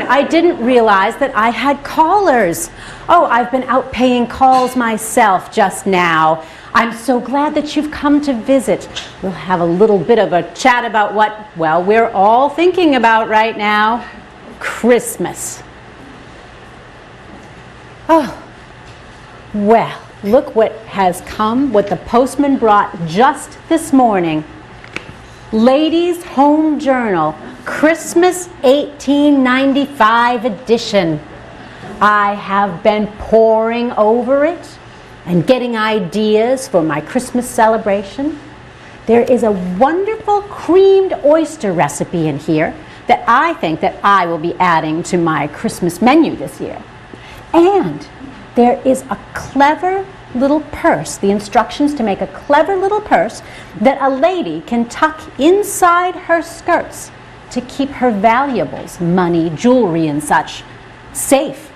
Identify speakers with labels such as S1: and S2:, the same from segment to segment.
S1: I didn't realize that I had callers. Oh, I've been out paying calls myself just now. I'm so glad that you've come to visit. We'll have a little bit of a chat about what, well, we're all thinking about right now. Christmas. Oh, well, look what has come, what the postman brought just this morning. Ladies' Home Journal, Christmas 1895 edition. I have been poring over it and getting ideas for my Christmas celebration. There is a wonderful creamed oyster recipe in here that I think that I will be adding to my Christmas menu this year. And there is a clever little purse, the instructions to make a clever little purse that a lady can tuck inside her skirts to keep her valuables, money, jewelry, and such safe.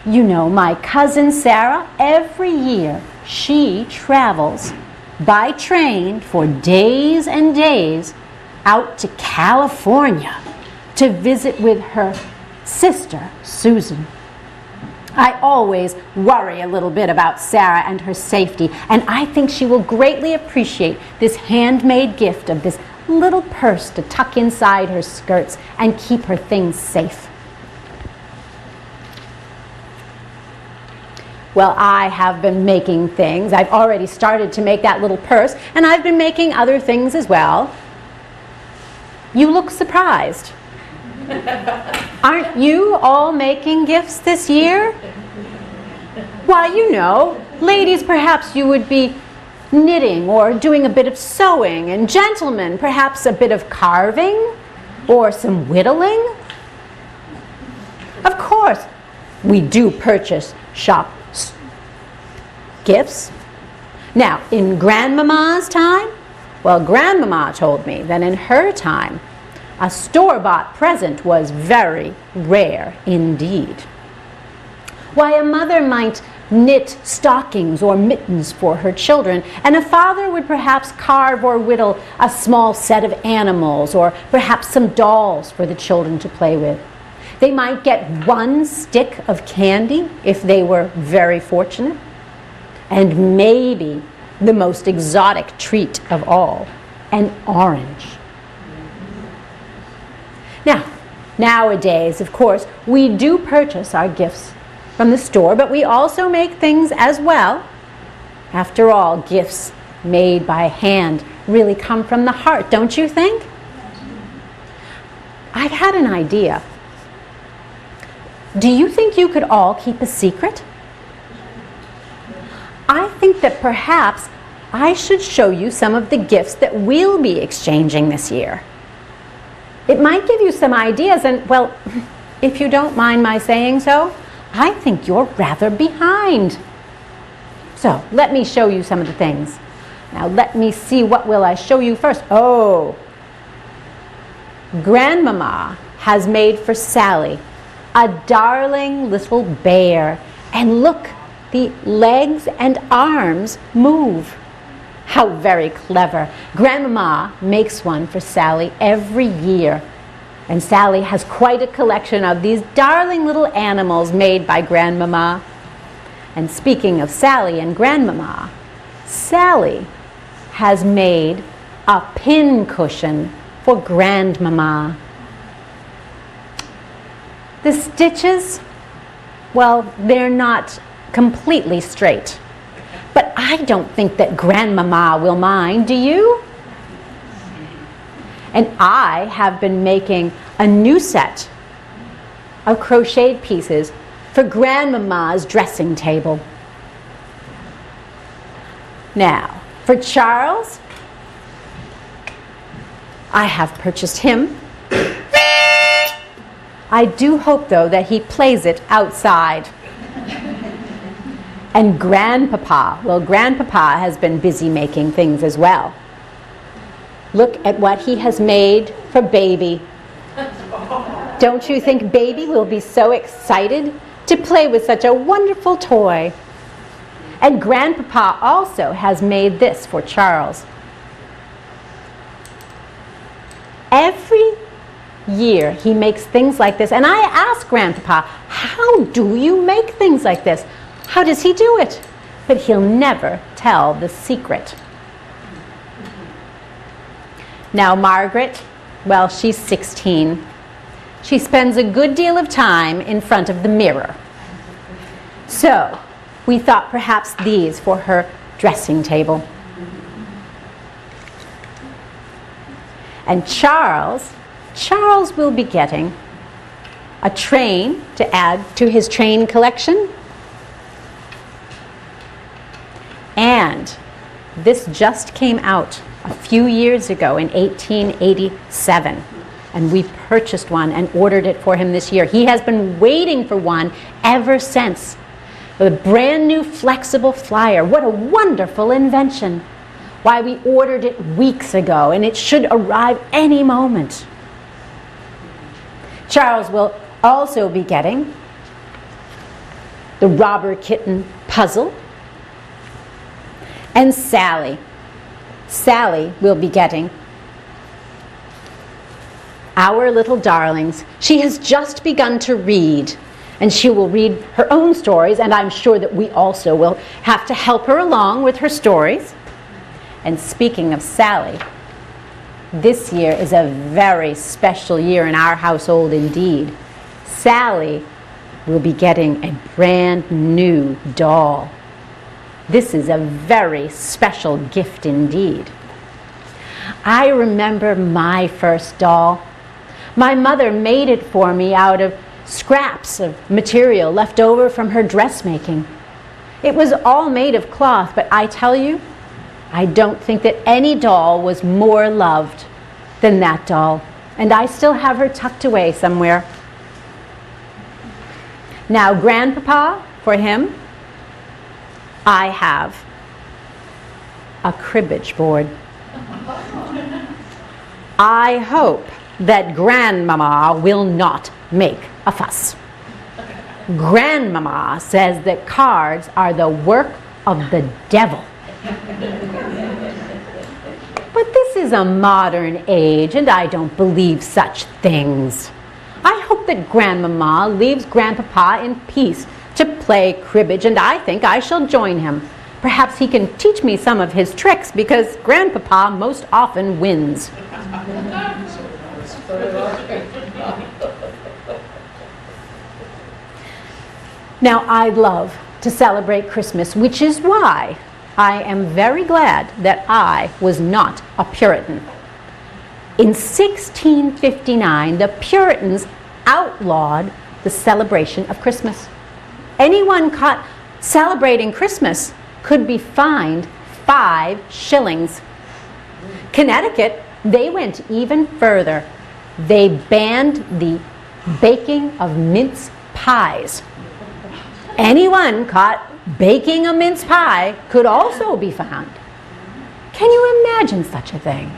S1: You know, my cousin Sarah, every year she travels by train for days and days out to California to visit with her sister, Susan. I always worry a little bit about Sarah and her safety, and I think she will greatly appreciate this handmade gift of this little purse to tuck inside her skirts and keep her things safe. Well, I have been making things. I've already started to make that little purse, and I've been making other things as well. You look surprised. Aren't you all making gifts this year? Why, you know, ladies, perhaps you would be knitting or doing a bit of sewing, and gentlemen, perhaps a bit of carving or some whittling. Of course, we do purchase shop gifts. Now, in Grandmama's time, well, Grandmama told me that in her time, a store-bought present was very rare indeed. Why, a mother might knit stockings or mittens for her children, and a father would perhaps carve or whittle a small set of animals or perhaps some dolls for the children to play with. They might get one stick of candy if they were very fortunate, and maybe the most exotic treat of all, an orange. Now, nowadays, of course, we do purchase our gifts from the store, but we also make things as well. After all, gifts made by hand really come from the heart, don't you think? I've had an idea. Do you think you could all keep a secret? I think that perhaps I should show you some of the gifts that we'll be exchanging this year. It might give you some ideas, and, well, if you don't mind my saying so, I think you're rather behind. So, let me show you some of the things. Now, let me see, what will I show you first? Oh, Grandmama has made for Sally a darling little bear. And look, the legs and arms move. How very clever. Grandmama makes one for Sally every year. And Sally has quite a collection of these darling little animals made by Grandmama. And speaking of Sally and Grandmama, Sally has made a pin cushion for Grandmama. The stitches, well, they're not completely straight. But I don't think that Grandmama will mind, do you? And I have been making a new set of crocheted pieces for Grandmama's dressing table. Now, for Charles, I have purchased him. I do hope, though, that he plays it outside. And Grandpapa, well, Grandpapa has been busy making things as well. Look at what he has made for Baby. Don't you think Baby will be so excited to play with such a wonderful toy? And Grandpapa also has made this for Charles. Every year he makes things like this. And I ask Grandpapa, how do you make things like this? How does he do it? But he'll never tell the secret. Now Margaret, well, she's 16. She spends a good deal of time in front of the mirror. So we thought perhaps these for her dressing table. And Charles will be getting a train to add to his train collection. And this just came out a few years ago in 1887. And we purchased one and ordered it for him this year. He has been waiting for one ever since. A brand new flexible flyer. What a wonderful invention. Why, we ordered it weeks ago and it should arrive any moment. Charles will also be getting the robber kitten puzzle. And Sally will be getting Our Little Darlings. She has just begun to read, and she will read her own stories, and I'm sure that we also will have to help her along with her stories. And speaking of Sally, this year is a very special year in our household indeed. Sally will be getting a brand new doll. This is a very special gift indeed. I remember my first doll. My mother made it for me out of scraps of material left over from her dressmaking. It was all made of cloth, but I tell you, I don't think that any doll was more loved than that doll. And I still have her tucked away somewhere. Now, Grandpapa, for him, I have a cribbage board. I hope that Grandmama will not make a fuss. Grandmama says that cards are the work of the devil. But this is a modern age, and I don't believe such things. I hope that Grandmama leaves Grandpapa in peace to play cribbage, and I think I shall join him. Perhaps he can teach me some of his tricks, because Grandpapa most often wins. Now, I love to celebrate Christmas, which is why I am very glad that I was not a Puritan. In 1659, the Puritans outlawed the celebration of Christmas. Anyone caught celebrating Christmas could be fined 5 shillings. Connecticut, they went even further. They banned the baking of mince pies. Anyone caught baking a mince pie could also be fined. Can you imagine such a thing?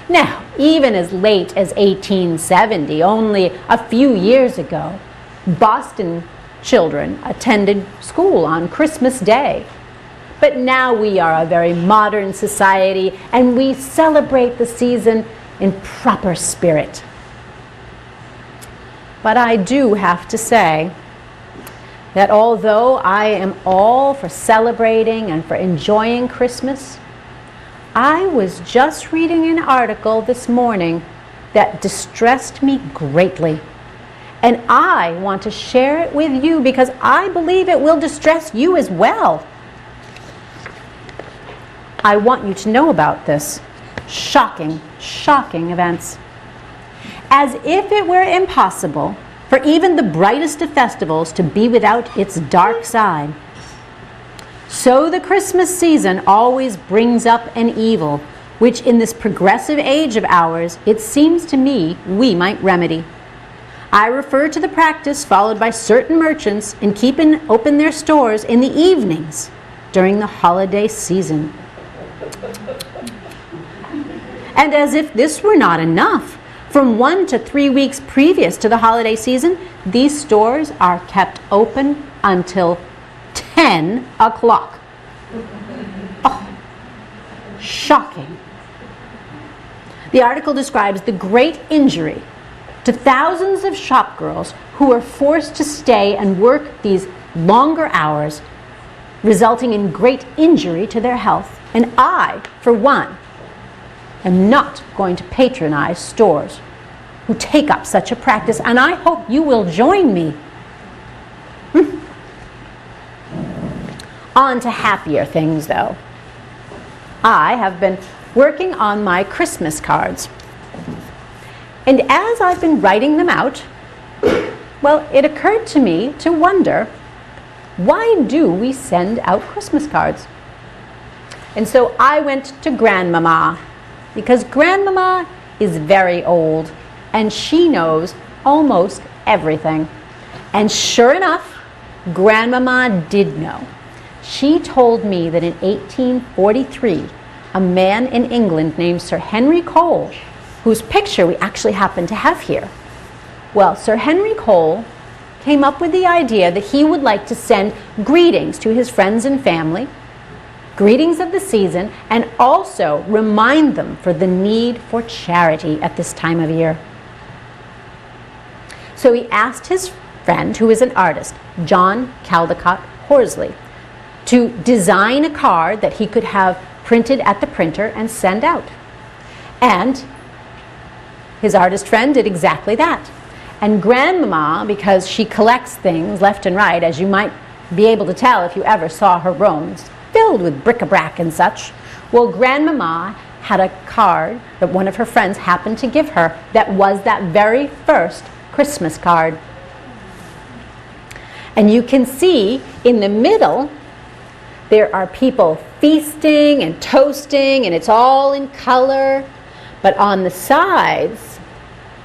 S1: Now, even as late as 1870, only a few years ago, Boston children attended school on Christmas Day. But now we are a very modern society, and we celebrate the season in proper spirit. But I do have to say that although I am all for celebrating and for enjoying Christmas, I was just reading an article this morning that distressed me greatly. And I want to share it with you because I believe it will distress you as well. I want you to know about this. Shocking, shocking events. As if it were impossible for even the brightest of festivals to be without its dark side, so the Christmas season always brings up an evil, which in this progressive age of ours, it seems to me we might remedy. I refer to the practice followed by certain merchants in keeping open their stores in the evenings during the holiday season. And as if this were not enough, from 1 to 3 weeks previous to the holiday season, these stores are kept open until 10 o'clock. Oh, shocking. The article describes the great injury to thousands of shopgirls who were forced to stay and work these longer hours, resulting in great injury to their health. And I, for one, am not going to patronize stores who take up such a practice, and I hope you will join me. On to happier things, though. I have been working on my Christmas cards. And as I've been writing them out, well, it occurred to me to wonder, why do we send out Christmas cards? And so I went to Grandmama, because Grandmama is very old, and she knows almost everything. And sure enough, Grandmama did know. She told me that in 1843, a man in England named Sir Henry Cole, whose picture we actually happen to have here. Well, Sir Henry Cole came up with the idea that he would like to send greetings to his friends and family, greetings of the season, and also remind them for the need for charity at this time of year. So he asked his friend, who is an artist, John Caldecott Horsley, to design a card that he could have printed at the printer and send out. And his artist friend did exactly that. And Grandmama, because she collects things left and right, as you might be able to tell if you ever saw her rooms, filled with bric-a-brac and such, well, Grandmama had a card that one of her friends happened to give her that was that very first Christmas card. And you can see in the middle, there are people feasting and toasting, and it's all in color. But on the sides,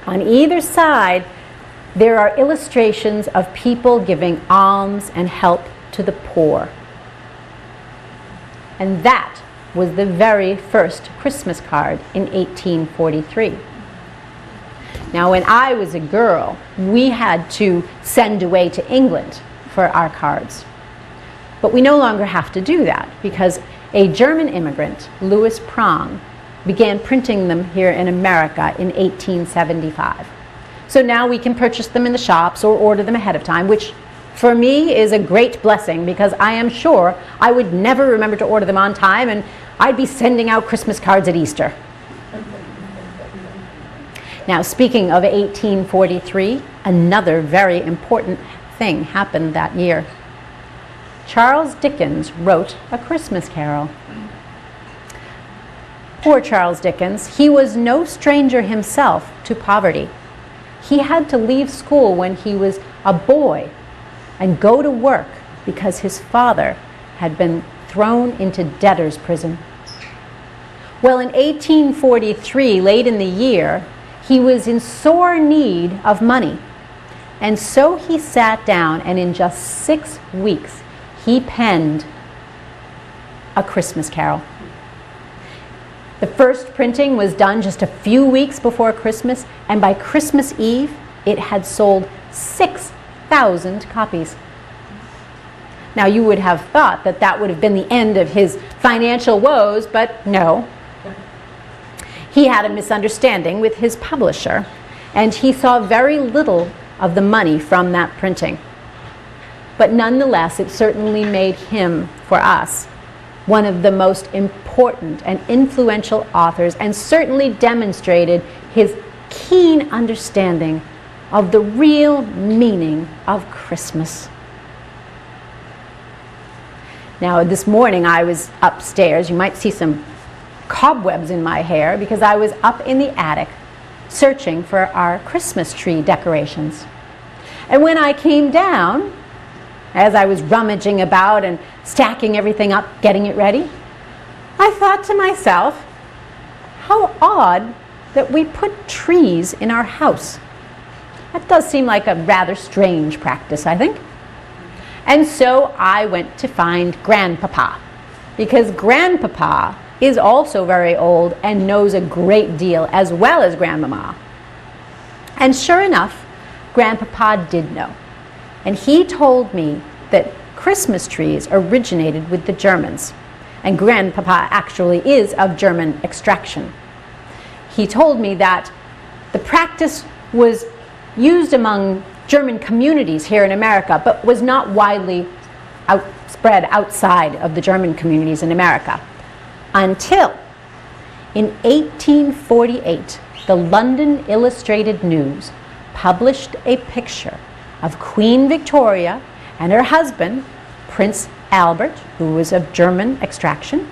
S1: on either side, there are illustrations of people giving alms and help to the poor. And that was the very first Christmas card in 1843. Now, when I was a girl, we had to send away to England for our cards. But we no longer have to do that because a German immigrant, Louis Prang, began printing them here in America in 1875. So now we can purchase them in the shops or order them ahead of time, which for me is a great blessing because I am sure I would never remember to order them on time and I'd be sending out Christmas cards at Easter. Now, speaking of 1843, another very important thing happened that year. Charles Dickens wrote A Christmas Carol. Poor Charles Dickens, he was no stranger himself to poverty. He had to leave school when he was a boy and go to work because his father had been thrown into debtor's prison. Well, in 1843, late in the year, he was in sore need of money. And so he sat down and in just 6 weeks, he penned A Christmas Carol. The first printing was done just a few weeks before Christmas, and by Christmas Eve, it had sold 6,000 copies. Now, you would have thought that that would have been the end of his financial woes, but no. He had a misunderstanding with his publisher, and he saw very little of the money from that printing. But nonetheless, it certainly made him, for us, one of the most important and influential authors, and certainly demonstrated his keen understanding of the real meaning of Christmas. Now, this morning I was upstairs. You might see some cobwebs in my hair because I was up in the attic searching for our Christmas tree decorations. And when I came down, as I was rummaging about and stacking everything up, getting it ready, I thought to myself, how odd that we put trees in our house. That does seem like a rather strange practice, I think. And so I went to find Grandpapa, because Grandpapa is also very old and knows a great deal, as well as Grandmama. And sure enough, Grandpapa did know. And he told me that Christmas trees originated with the Germans. And Grandpapa actually is of German extraction. He told me that the practice was used among German communities here in America, but was not widely spread outside of the German communities in America. Until in 1848, the London Illustrated News published a picture of Queen Victoria and her husband, Prince Albert, who was of German extraction,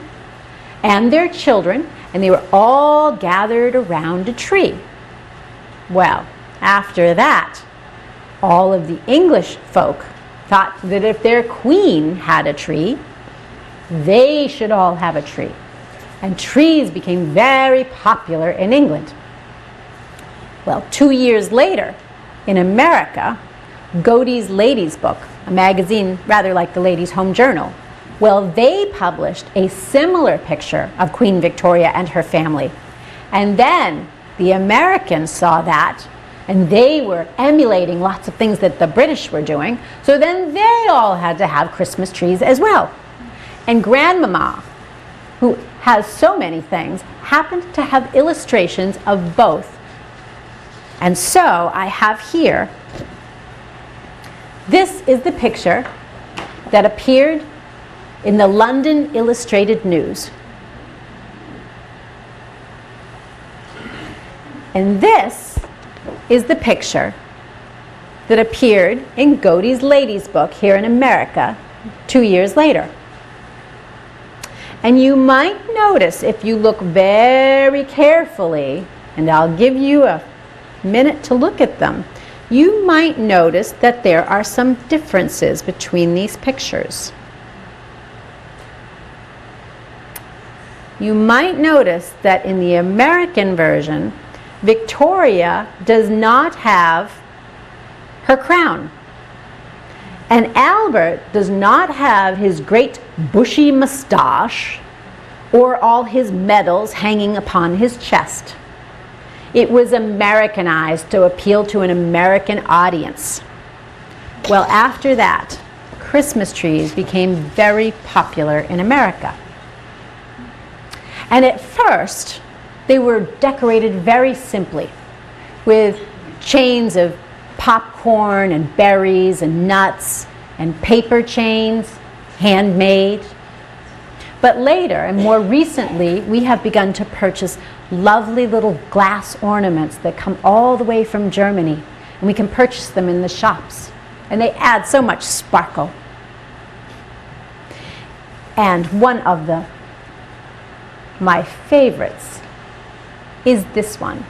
S1: and their children, and they were all gathered around a tree. Well, after that, all of the English folk thought that if their queen had a tree, they should all have a tree. And trees became very popular in England. Well, 2 years later, in America, Godey's Ladies Book, a magazine rather like the Ladies' Home Journal, well, they published a similar picture of Queen Victoria and her family. And then the Americans saw that, and they were emulating lots of things that the British were doing, so then they all had to have Christmas trees as well. And Grandmama, who has so many things, happened to have illustrations of both. And so I have here, this is the picture that appeared in the London Illustrated News. And this is the picture that appeared in Godey's Ladies Book here in America 2 years later. And you might notice, if you look very carefully, and I'll give you a minute to look at them, you might notice that there are some differences between these pictures. You might notice that in the American version, Victoria does not have her crown. And Albert does not have his great bushy mustache or all his medals hanging upon his chest. It was Americanized to appeal to an American audience. Well, after that, Christmas trees became very popular in America. And at first, they were decorated very simply with chains of popcorn and berries and nuts and paper chains, handmade. But later, and more recently, we have begun to purchase lovely little glass ornaments that come all the way from Germany, and we can purchase them in the shops, and they add so much sparkle. And one of my favorites is this one.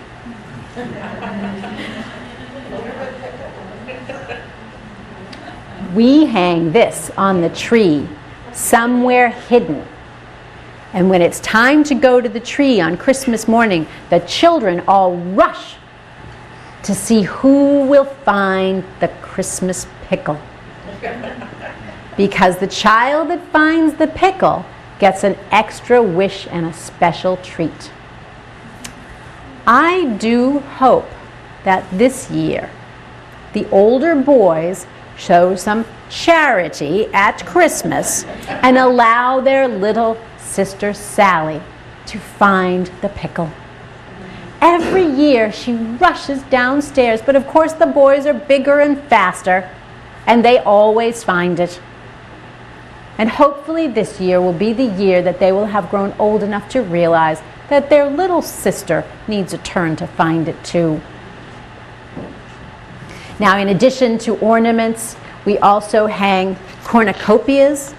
S1: We hang this on the tree, somewhere hidden. And when it's time to go to the tree on Christmas morning, the children all rush to see who will find the Christmas pickle. Because the child that finds the pickle gets an extra wish and a special treat. I do hope that this year the older boys show some charity at Christmas and allow their little sister Sally to find the pickle. Every year she rushes downstairs, but of course the boys are bigger and faster, and they always find it. And hopefully this year will be the year that they will have grown old enough to realize that their little sister needs a turn to find it too. Now, in addition to ornaments, we also hang cornucopias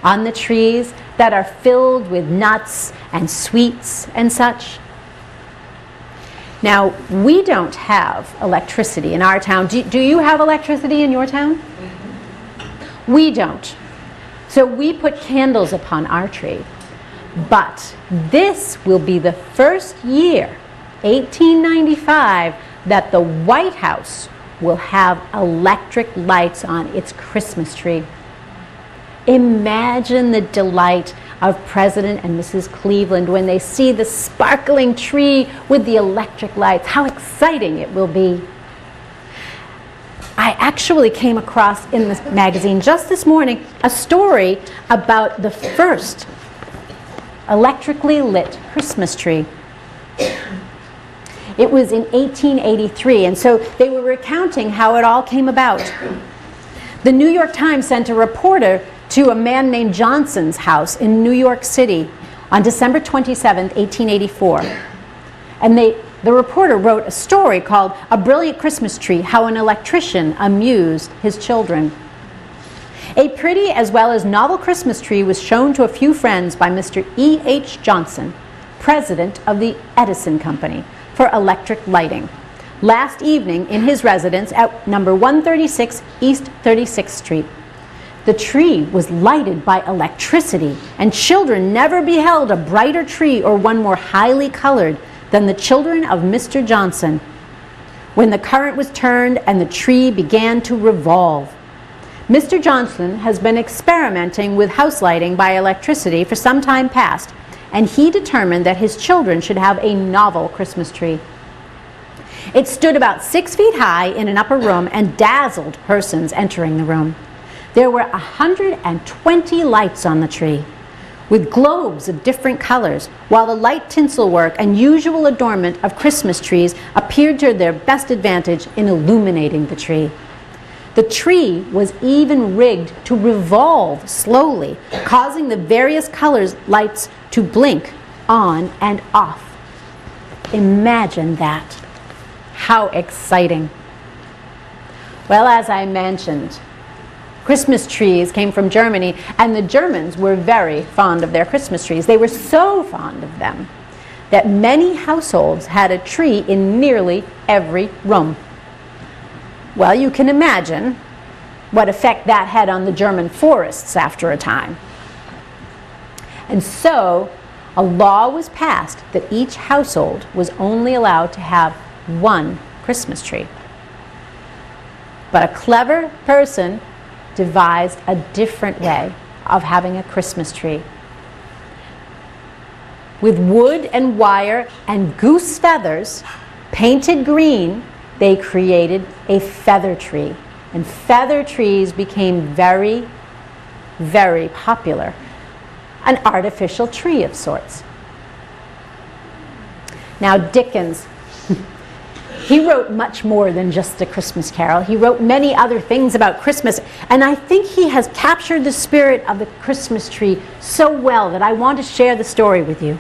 S1: on the trees that are filled with nuts and sweets and such. Now, we don't have electricity in our town. Do you have electricity in your town? We don't. So we put candles upon our tree. But this will be the first year, 1895, that the White House will have electric lights on its Christmas tree. Imagine the delight of President and Mrs. Cleveland when they see the sparkling tree with the electric lights. How exciting it will be. I actually came across in this magazine just this morning a story about the first electrically lit Christmas tree. It was in 1883, and so they were recounting how it all came about. The New York Times sent a reporter to a man named Johnson's house in New York City on December 27, 1884. And the reporter wrote a story called "A Brilliant Christmas Tree, How an Electrician Amused His Children." A pretty as well as novel Christmas tree was shown to a few friends by Mr. E.H. Johnson, president of the Edison Company, for electric lighting, last evening in his residence at number 136 East 36th Street. The tree was lighted by electricity, and children never beheld a brighter tree or one more highly colored than the children of Mr. Johnson, when the current was turned and the tree began to revolve. Mr. Johnson has been experimenting with house lighting by electricity for some time past, and he determined that his children should have a novel Christmas tree. It stood about 6 feet high in an upper room and dazzled persons entering the room. There were 120 lights on the tree, with globes of different colors, while the light tinsel work and usual adornment of Christmas trees appeared to their best advantage in illuminating the tree. The tree was even rigged to revolve slowly, causing the various colors lights to blink on and off. Imagine that. How exciting. Well, as I mentioned, Christmas trees came from Germany, and the Germans were very fond of their Christmas trees. They were so fond of them that many households had a tree in nearly every room. Well, you can imagine what effect that had on the German forests after a time. And so a law was passed that each household was only allowed to have one Christmas tree. But a clever person devised a different way of having a Christmas tree. With wood and wire and goose feathers painted green, they created a feather tree. And feather trees became very, very popular. An artificial tree of sorts. Now Dickens, he wrote much more than just A Christmas Carol. He wrote many other things about Christmas, and I think he has captured the spirit of the Christmas tree so well that I want to share the story with you.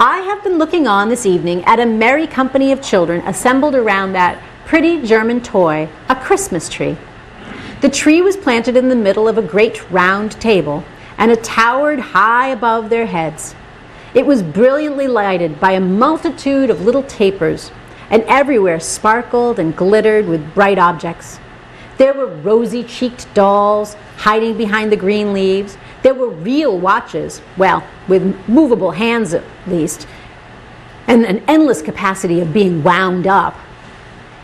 S1: I have been looking on this evening at a merry company of children assembled around that pretty German toy, a Christmas tree. The tree was planted in the middle of a great round table, and it towered high above their heads. It was brilliantly lighted by a multitude of little tapers, and everywhere sparkled and glittered with bright objects. There were rosy-cheeked dolls hiding behind the green leaves. There were real watches, well, with movable hands at least, and an endless capacity of being wound up,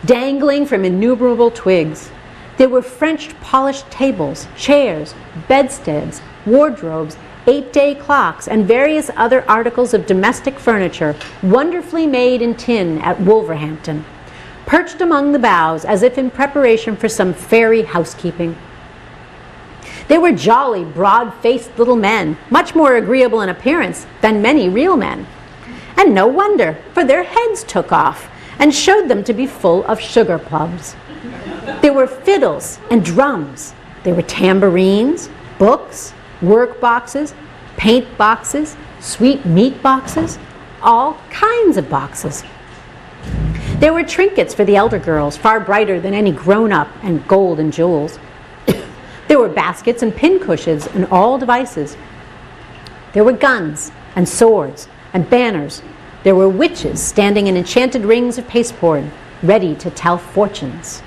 S1: dangling from innumerable twigs. There were French polished tables, chairs, bedsteads, wardrobes, 8-day clocks, and various other articles of domestic furniture, wonderfully made in tin at Wolverhampton, perched among the boughs as if in preparation for some fairy housekeeping. They were jolly, broad-faced little men, much more agreeable in appearance than many real men. And no wonder, for their heads took off and showed them to be full of sugar plums. There were fiddles and drums. There were tambourines, books, work boxes, paint boxes, sweet meat boxes, all kinds of boxes. There were trinkets for the elder girls, far brighter than any grown-up, and gold and jewels. There were baskets and pincushions and all devices. There were guns and swords and banners. There were witches standing in enchanted rings of pasteboard, ready to tell fortunes.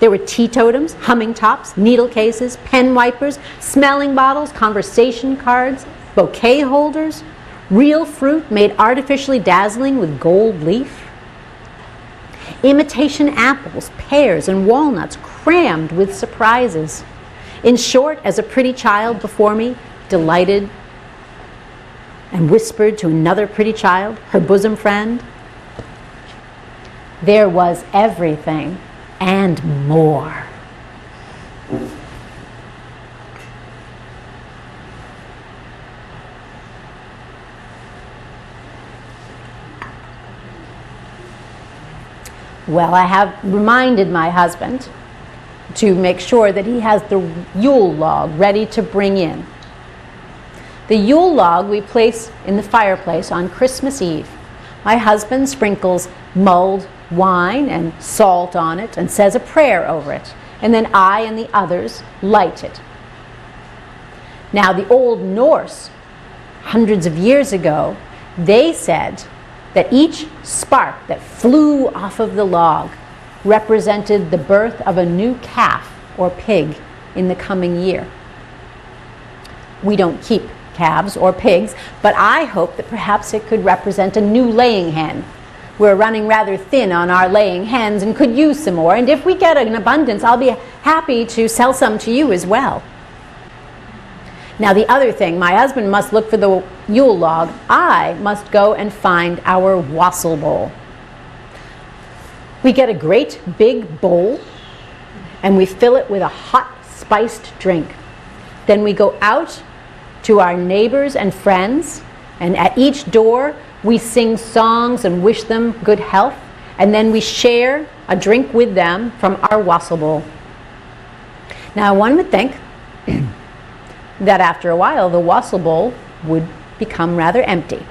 S1: There were teetotums, humming tops, needle cases, pen wipers, smelling bottles, conversation cards, bouquet holders, real fruit made artificially dazzling with gold leaf, imitation apples, pears, and walnuts crammed with surprises. In short, as a pretty child before me delighted and whispered to another pretty child, her bosom friend, there was everything and more. Well, I have reminded my husband to make sure that he has the Yule log ready to bring in. The Yule log we place in the fireplace on Christmas Eve. My husband sprinkles mulled wine and salt on it and says a prayer over it. And then I and the others light it. Now, the Old Norse, hundreds of years ago, they said that each spark that flew off of the log represented the birth of a new calf or pig in the coming year. We don't keep calves or pigs, but I hope that perhaps it could represent a new laying hen. We're running rather thin on our laying hens and could use some more, and if we get an abundance, I'll be happy to sell some to you as well. Now, the other thing, my husband must look for the Yule log. I must go and find our wassail bowl. We get a great big bowl and we fill it with a hot spiced drink. Then we go out to our neighbors and friends, and at each door we sing songs and wish them good health, and then we share a drink with them from our wassail bowl. Now, one would think that after a while the wassail bowl would become rather empty.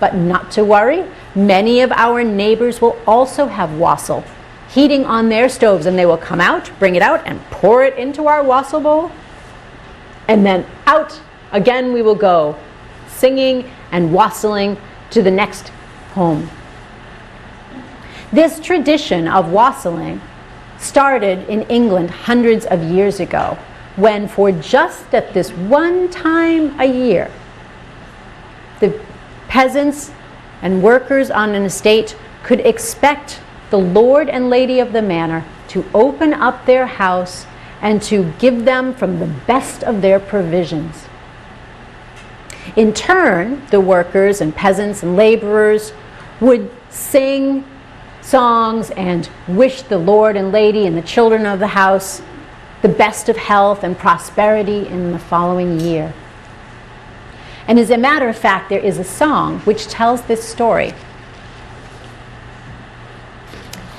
S1: But not to worry, many of our neighbors will also have wassail heating on their stoves, and they will come out, bring it out, and pour it into our wassail bowl, and then out again we will go, singing and wassailing to the next home. This tradition of wassailing started in England hundreds of years ago, when for just at this one time a year, the peasants and workers on an estate could expect the lord and lady of the manor to open up their house and to give them from the best of their provisions. In turn, the workers and peasants and laborers would sing songs and wish the lord and lady and the children of the house the best of health and prosperity in the following year. And as a matter of fact, there is a song which tells this story.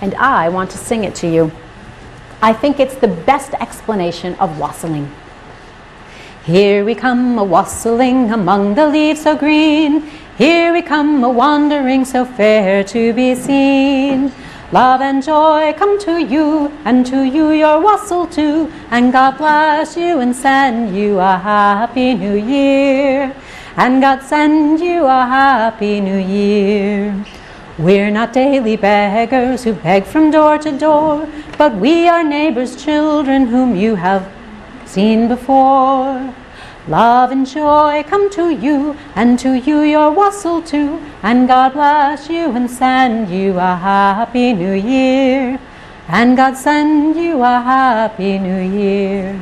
S1: And I want to sing it to you. I think it's the best explanation of wassailing. Here we come a-wassailing among the leaves so green. Here we come a-wandering so fair to be seen. Love and joy come to you, and to you your wassail too. And God bless you and send you a happy new year. And God send you a happy new year. We're not daily beggars who beg from door to door, but we are neighbors' children whom you have seen before. Love and joy come to you, and to you your wassail too. And God bless you and send you a happy new year. And God send you a happy new year.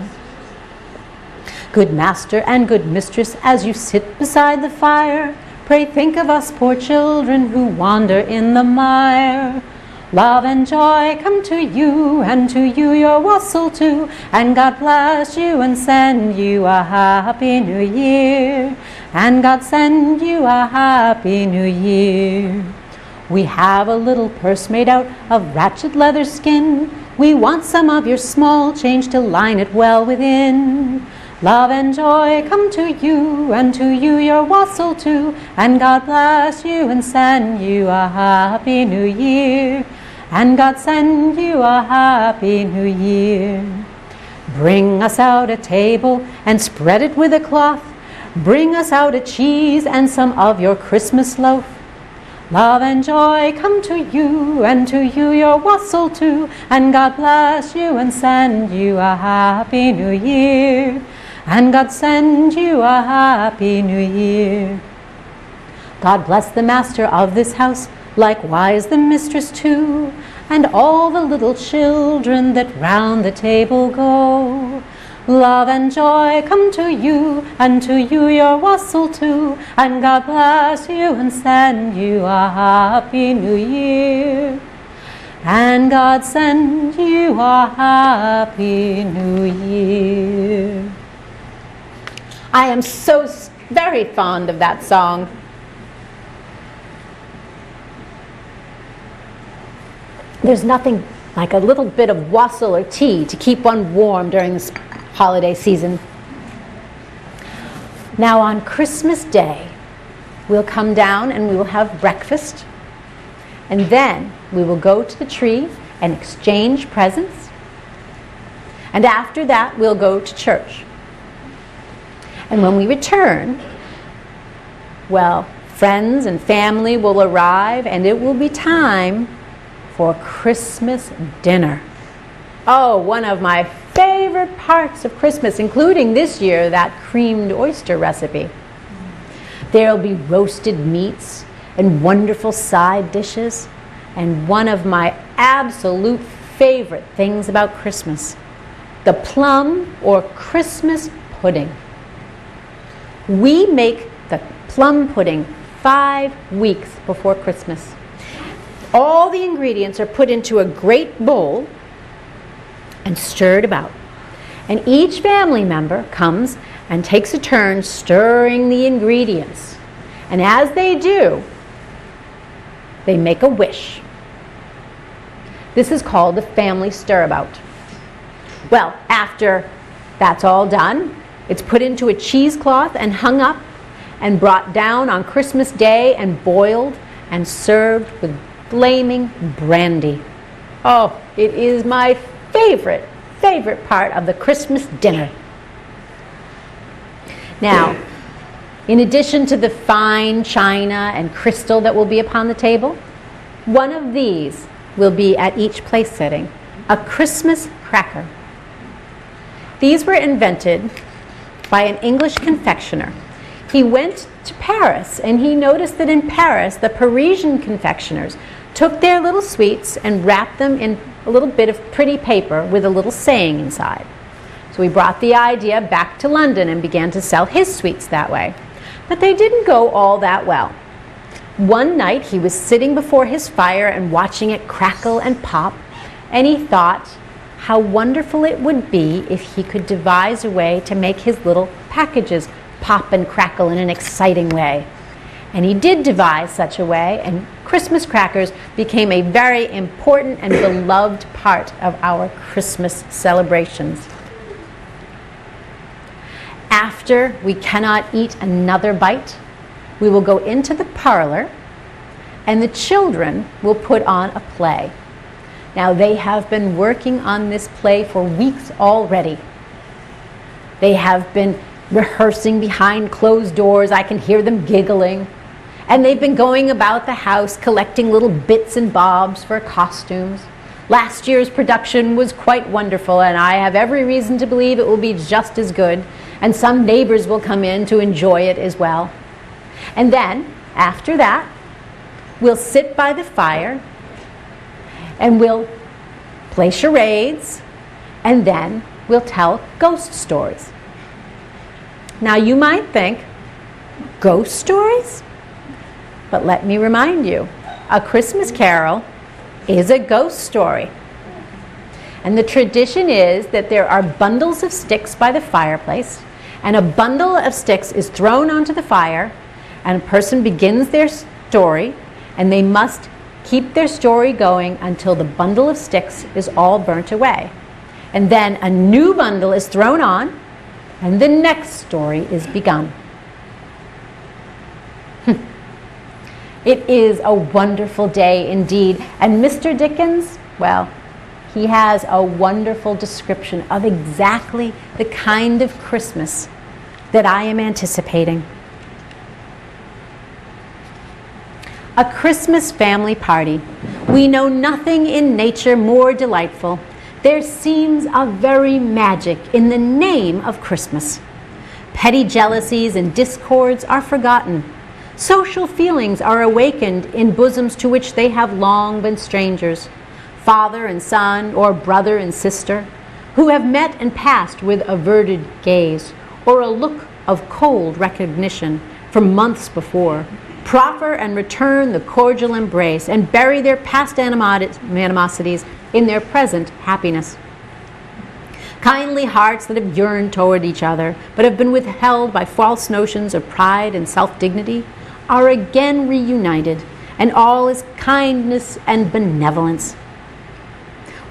S1: Good master and good mistress, as you sit beside the fire, pray think of us poor children who wander in the mire. Love and joy come to you, and to you your wassail too. And God bless you and send you a happy new year. And God send you a happy new year. We have a little purse made out of ratchet leather skin. We want some of your small change to line it well within. Love and joy come to you, and to you your wassail too. And God bless you and send you a happy new year. And God send you a happy new year. Bring us out a table and spread it with a cloth. Bring us out a cheese and some of your Christmas loaf. Love and joy come to you, and to you your wassail too. And God bless you and send you a happy new year. And God send you a happy new year. God bless the master of this house, likewise the mistress too, and all the little children that round the table go. Love and joy come to you, and to you your wassail too. And God bless you and send you a happy new year. And God send you a happy new year. I am so very fond of that song. There's nothing like a little bit of wassail or tea to keep one warm during this holiday season. Now on Christmas Day, we'll come down and we will have breakfast, and then we will go to the tree and exchange presents, and after that we'll go to church. And when we return, well, friends and family will arrive, and it will be time for Christmas dinner. Oh, one of my favorite parts of Christmas, including this year, that creamed oyster recipe. There'll be roasted meats and wonderful side dishes, and one of my absolute favorite things about Christmas, the plum or Christmas pudding. We make the plum pudding 5 weeks before Christmas. All the ingredients are put into a great bowl and stirred about. And each family member comes and takes a turn stirring the ingredients. And as they do, they make a wish. This is called the family stirabout. Well, after that's all done, it's put into a cheesecloth and hung up and brought down on Christmas Day and boiled and served with flaming brandy. Oh, it is my favorite part of the Christmas dinner. Now, in addition to the fine china and crystal that will be upon the table, one of these will be at each place setting, a Christmas cracker. These were invented by an English confectioner. He went to Paris and he noticed that in Paris, the Parisian confectioners took their little sweets and wrapped them in a little bit of pretty paper with a little saying inside. So he brought the idea back to London and began to sell his sweets that way. But they didn't go all that well. One night he was sitting before his fire and watching it crackle and pop, and he thought how wonderful it would be if he could devise a way to make his little packages pop and crackle in an exciting way. And he did devise such a way, and Christmas crackers became a very important and beloved part of our Christmas celebrations. After we cannot eat another bite, we will go into the parlor, and the children will put on a play. Now, they have been working on this play for weeks already. They have been rehearsing behind closed doors. I can hear them giggling. And they've been going about the house collecting little bits and bobs for costumes. Last year's production was quite wonderful, and I have every reason to believe it will be just as good, and some neighbors will come in to enjoy it as well. And then, after that, we'll sit by the fire and we'll play charades, and then we'll tell ghost stories. Now, you might think, ghost stories? But let me remind you, A Christmas Carol is a ghost story. And the tradition is that there are bundles of sticks by the fireplace, and a bundle of sticks is thrown onto the fire, and a person begins their story, and they must keep their story going until the bundle of sticks is all burnt away. And then a new bundle is thrown on, and the next story is begun. It is a wonderful day indeed. And Mr. Dickens, well, he has a wonderful description of exactly the kind of Christmas that I am anticipating. A Christmas family party. We know nothing in nature more delightful. There seems a very magic in the name of Christmas. Petty jealousies and discords are forgotten. Social feelings are awakened in bosoms to which they have long been strangers. Father and son, or brother and sister, who have met and passed with averted gaze, or a look of cold recognition from months before, proffer and return the cordial embrace and bury their past animosities in their present happiness. Kindly hearts that have yearned toward each other, but have been withheld by false notions of pride and self-dignity, are again reunited, and all is kindness and benevolence.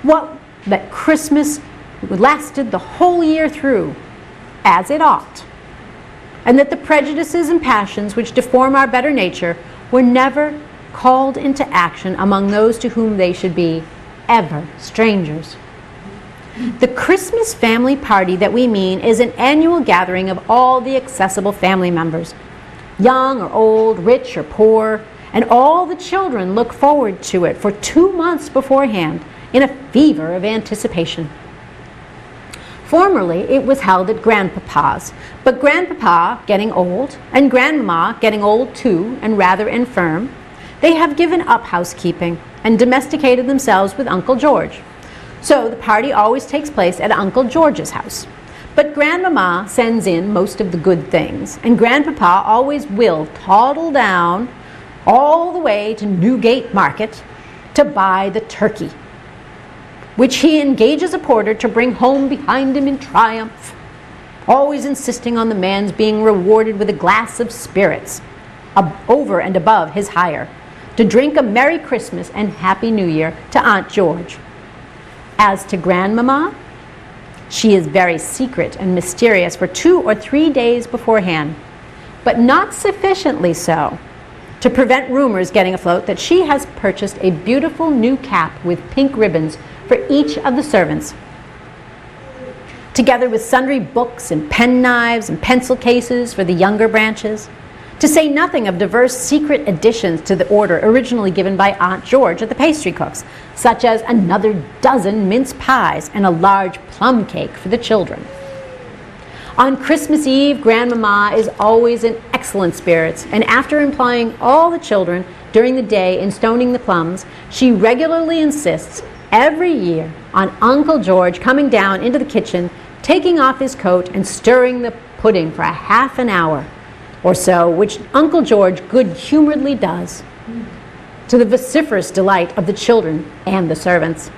S1: that Christmas lasted the whole year through, as it ought, and that the prejudices and passions which deform our better nature were never called into action among those to whom they should be ever strangers. The Christmas family party that we mean is an annual gathering of all the accessible family members, young or old, rich or poor, and all the children look forward to it for 2 months beforehand in a fever of anticipation. Formerly, it was held at Grandpapa's, but Grandpapa getting old, and Grandmama getting old too and rather infirm, they have given up housekeeping and domesticated themselves with Uncle George. So the party always takes place at Uncle George's house. But Grandmama sends in most of the good things, and Grandpapa always will toddle down all the way to Newgate Market to buy the turkey, which he engages a porter to bring home behind him in triumph, always insisting on the man's being rewarded with a glass of spirits over and above his hire, to drink a Merry Christmas and Happy New Year to Aunt George. As to Grandmama, she is very secret and mysterious for 2 or 3 days beforehand, but not sufficiently so to prevent rumors getting afloat that she has purchased a beautiful new cap with pink ribbons for each of the servants, together with sundry books and penknives and pencil cases for the younger branches, to say nothing of diverse secret additions to the order originally given by Aunt George at the pastry cook's, such as another dozen mince pies and a large plum cake for the children. On Christmas Eve, Grandmama is always in excellent spirits, and after employing all the children during the day in stoning the plums, she regularly insists every year on Uncle George coming down into the kitchen, taking off his coat and stirring the pudding for a half an hour or so, which Uncle George good-humoredly does, to the vociferous delight of the children and the servants.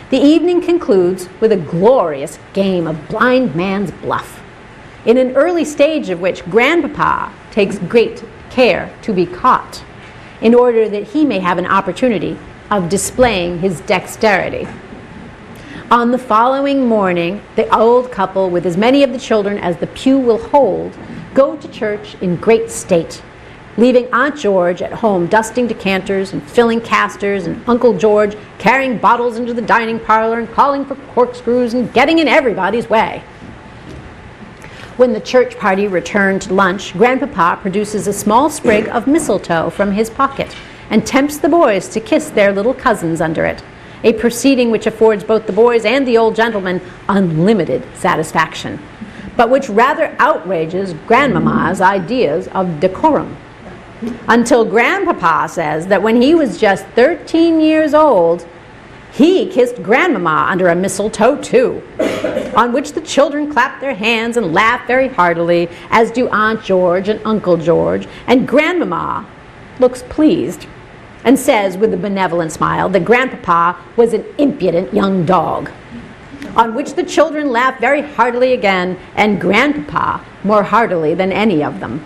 S1: The evening concludes with a glorious game of blind man's bluff, in an early stage of which Grandpapa takes great care to be caught, in order that he may have an opportunity of displaying his dexterity. On the following morning, the old couple, with as many of the children as the pew will hold, go to church in great state, leaving Aunt George at home dusting decanters and filling casters, and Uncle George carrying bottles into the dining parlor and calling for corkscrews and getting in everybody's way. When the church party return to lunch, Grandpapa produces a small sprig of mistletoe from his pocket and tempts the boys to kiss their little cousins under it, a proceeding which affords both the boys and the old gentleman unlimited satisfaction, but which rather outrages Grandmama's ideas of decorum, until Grandpapa says that when he was just 13 years old, he kissed Grandmama under a mistletoe too, on which the children clap their hands and laugh very heartily, as do Aunt George and Uncle George, and Grandmama looks pleased and says with a benevolent smile that Grandpapa was an impudent young dog, on which the children laugh very heartily again, and Grandpapa more heartily than any of them.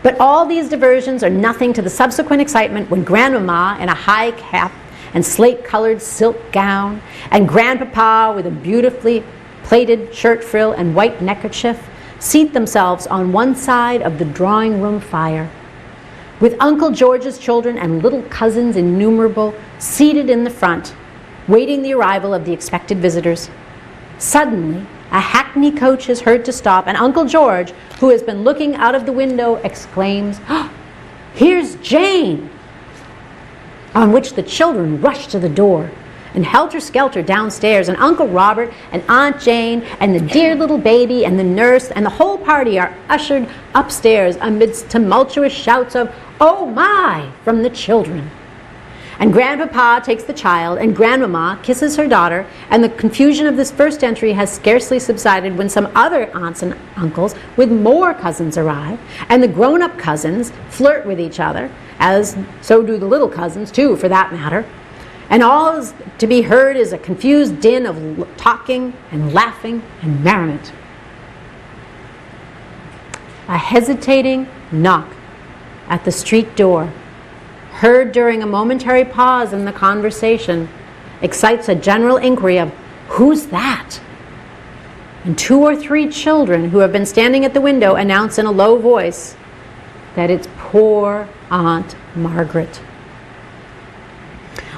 S1: But all these diversions are nothing to the subsequent excitement when Grandmama in a high cap and slate-colored silk gown, and Grandpapa with a beautifully plaited shirt frill and white neckerchief seat themselves on one side of the drawing-room fire, with Uncle George's children and little cousins innumerable seated in the front, waiting the arrival of the expected visitors. Suddenly, a hackney coach is heard to stop, and Uncle George, who has been looking out of the window, exclaims, "Oh, here's Jane!" On which the children rush to the door, and helter-skelter downstairs, and Uncle Robert and Aunt Jane and the dear little baby and the nurse and the whole party are ushered upstairs amidst tumultuous shouts of "Oh my!" from the children. And Grandpapa takes the child, and Grandmama kisses her daughter, and the confusion of this first entry has scarcely subsided when some other aunts and uncles with more cousins arrive, and the grown-up cousins flirt with each other, as so do the little cousins too, for that matter. And all is to be heard is a confused din of talking and laughing and merriment. A hesitating knock at the street door, heard during a momentary pause in the conversation, excites a general inquiry of, "Who's that?" And 2 or 3 children who have been standing at the window announce in a low voice that it's poor Aunt Margaret.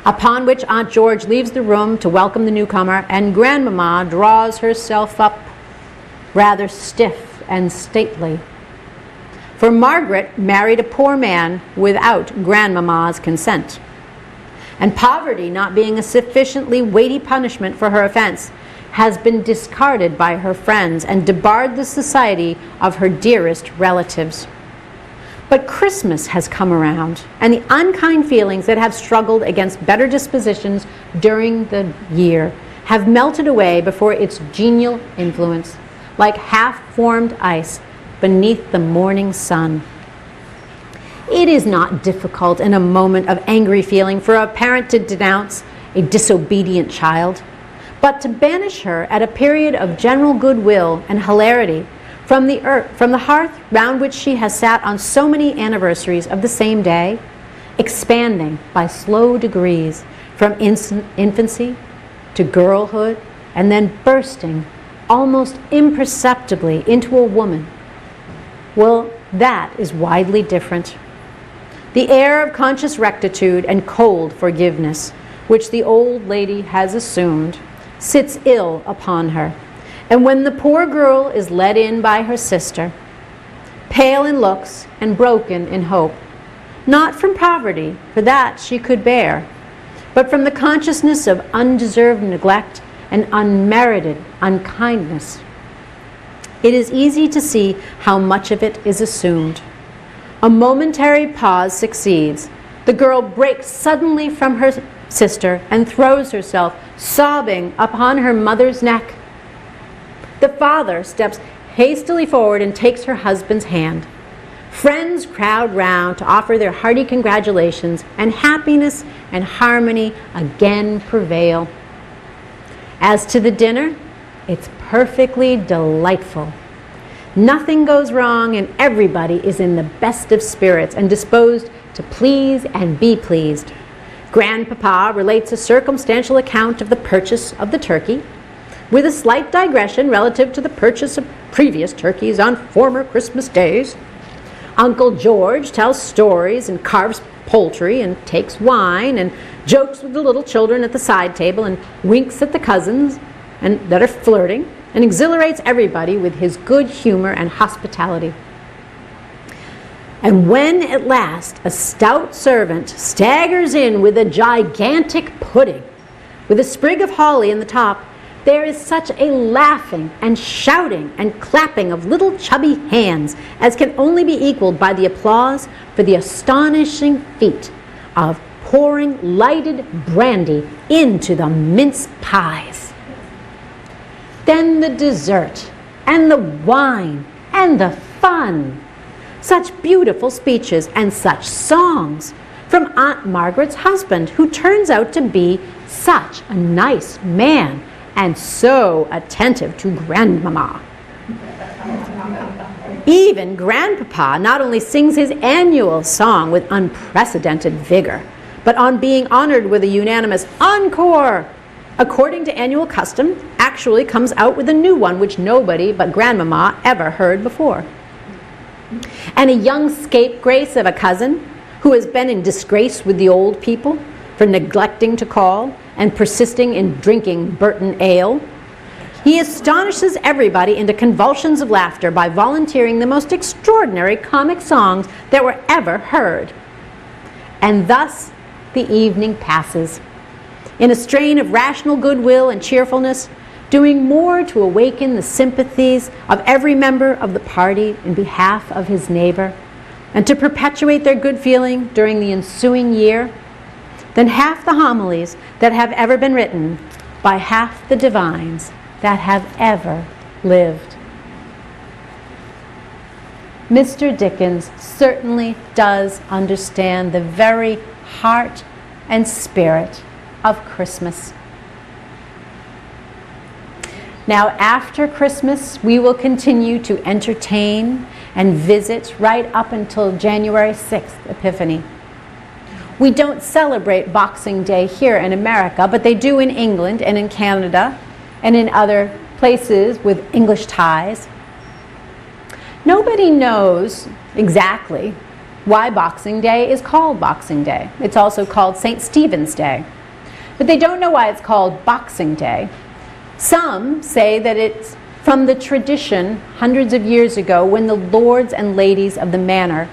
S1: Upon which Aunt George leaves the room to welcome the newcomer, and Grandmama draws herself up rather stiff and stately. For Margaret married a poor man without Grandmama's consent. And poverty, not being a sufficiently weighty punishment for her offense, has been discarded by her friends and debarred the society of her dearest relatives. But Christmas has come around, and the unkind feelings that have struggled against better dispositions during the year have melted away before its genial influence, like half-formed ice beneath the morning sun. It is not difficult in a moment of angry feeling for a parent to denounce a disobedient child, but to banish her at a period of general goodwill and hilarity from the hearth round which she has sat on so many anniversaries of the same day, expanding by slow degrees from infancy to girlhood, and then bursting almost imperceptibly into a woman. Well, that is widely different. The air of conscious rectitude and cold forgiveness which the old lady has assumed sits ill upon her. And when the poor girl is led in by her sister, pale in looks and broken in hope, not from poverty, for that she could bear, but from the consciousness of undeserved neglect and unmerited unkindness, it is easy to see how much of it is assumed. A momentary pause succeeds. The girl breaks suddenly from her sister and throws herself, sobbing, upon her mother's neck. The father steps hastily forward and takes her husband's hand. Friends crowd round to offer their hearty congratulations, and happiness and harmony again prevail. As to the dinner, it's perfectly delightful. Nothing goes wrong, and everybody is in the best of spirits and disposed to please and be pleased. Grandpapa relates a circumstantial account of the purchase of the turkey, with a slight digression relative to the purchase of previous turkeys on former Christmas days. Uncle George tells stories and carves poultry and takes wine and jokes with the little children at the side table and winks at the cousins and that are flirting, and exhilarates everybody with his good humor and hospitality. And when at last a stout servant staggers in with a gigantic pudding with a sprig of holly in the top, there is such a laughing and shouting and clapping of little chubby hands as can only be equaled by the applause for the astonishing feat of pouring lighted brandy into the mince pies. Then the dessert and the wine and the fun. Such beautiful speeches and such songs from Aunt Margaret's husband, who turns out to be such a nice man and so attentive to Grandmama. Even Grandpapa not only sings his annual song with unprecedented vigor, but on being honored with a unanimous encore, according to annual custom, actually comes out with a new one which nobody but Grandmama ever heard before. And a young scapegrace of a cousin, who has been in disgrace with the old people for neglecting to call and persisting in drinking Burton ale, he astonishes everybody into convulsions of laughter by volunteering the most extraordinary comic songs that were ever heard. And thus the evening passes, in a strain of rational goodwill and cheerfulness, doing more to awaken the sympathies of every member of the party in behalf of his neighbor, and to perpetuate their good feeling during the ensuing year, than half the homilies that have ever been written by half the divines that have ever lived. Mr. Dickens certainly does understand the very heart and spirit of Christmas. Now, after Christmas, we will continue to entertain and visit right up until January 6th, Epiphany. We don't celebrate Boxing Day here in America, but they do in England and in Canada and in other places with English ties. Nobody knows exactly why Boxing Day is called Boxing Day. It's also called St. Stephen's Day. But they don't know why it's called Boxing Day. Some say that it's from the tradition hundreds of years ago when the lords and ladies of the manor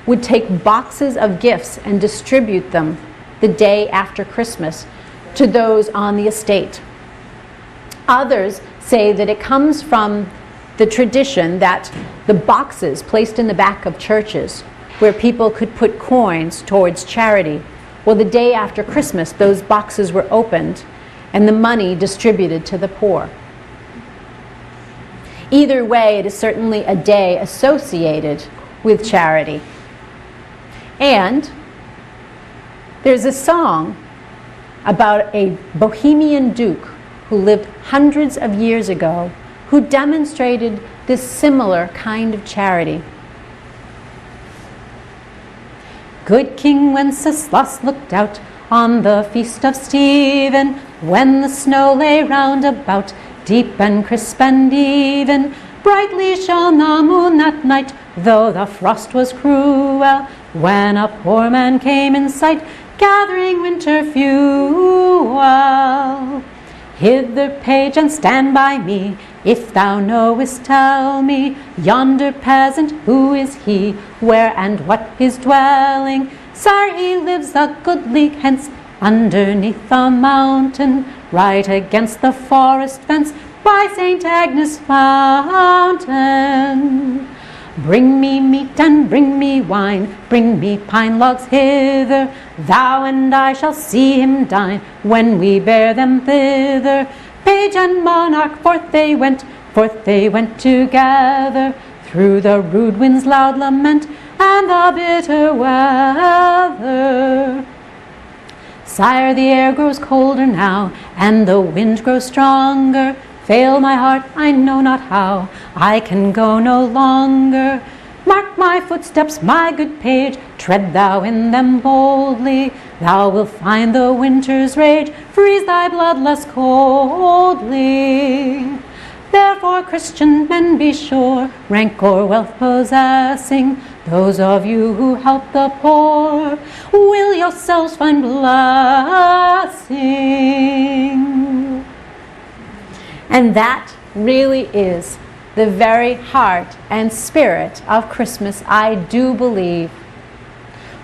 S1: would take boxes of gifts and distribute them the day after Christmas to those on the estate. Others say that it comes from the tradition that the boxes placed in the back of churches where people could put coins towards charity. Well, the day after Christmas, those boxes were opened and the money distributed to the poor. Either way, it is certainly a day associated with charity. And there's a song about a Bohemian duke who lived hundreds of years ago who demonstrated this similar kind of charity. Good King Wenceslas looked out on the feast of Stephen, when the snow lay round about, deep and crisp and even. Brightly shone the moon that night, though the frost was cruel, when a poor man came in sight, gathering winter fuel. Hither, page, and stand by me, if thou knowest, tell me, yonder peasant, who is he, where and what his dwelling? Sire, he lives a good league hence, underneath the mountain, right against the forest fence, by St. Agnes' fountain. Bring me meat and bring me wine, bring me pine logs hither, thou and I shall see him dine, when we bear them thither. Page and monarch, forth they went together, through the rude wind's loud lament, and the bitter weather. Sire, the air grows colder now, and the wind grows stronger. Fail my heart, I know not how, I can go no longer. Mark my footsteps, my good page, tread thou in them boldly. Thou wilt find the winter's rage freeze thy blood less coldly. Therefore, Christian men, be sure, rank or wealth possessing, those of you who help the poor, will yourselves find blessing. And that really is the very heart and spirit of Christmas, I do believe.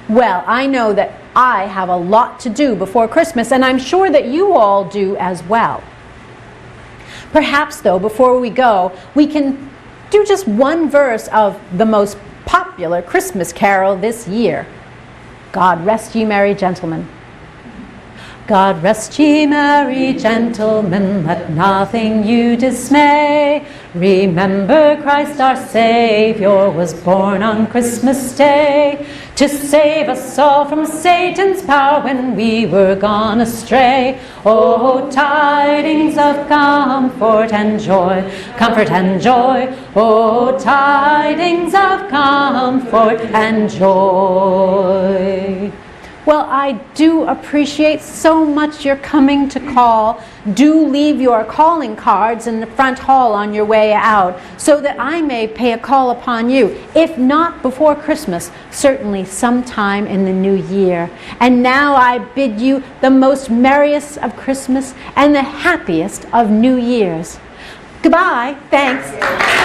S1: Well, I know that I have a lot to do before Christmas, and I'm sure that you all do as well. Perhaps, though, before we go, we can do just one verse of the most popular Christmas carol this year. God rest ye merry gentlemen. God rest ye merry gentlemen, let nothing you dismay. Remember Christ our Savior was born on Christmas Day, to save us all from Satan's power when we were gone astray. Oh, tidings of comfort and joy, comfort and joy. Oh, tidings of comfort and joy. Well, I do appreciate so much your coming to call. Do leave your calling cards in the front hall on your way out, so that I may pay a call upon you. If not before Christmas, certainly sometime in the new year. And now I bid you the most merriest of Christmas and the happiest of New Years. Goodbye. Thanks.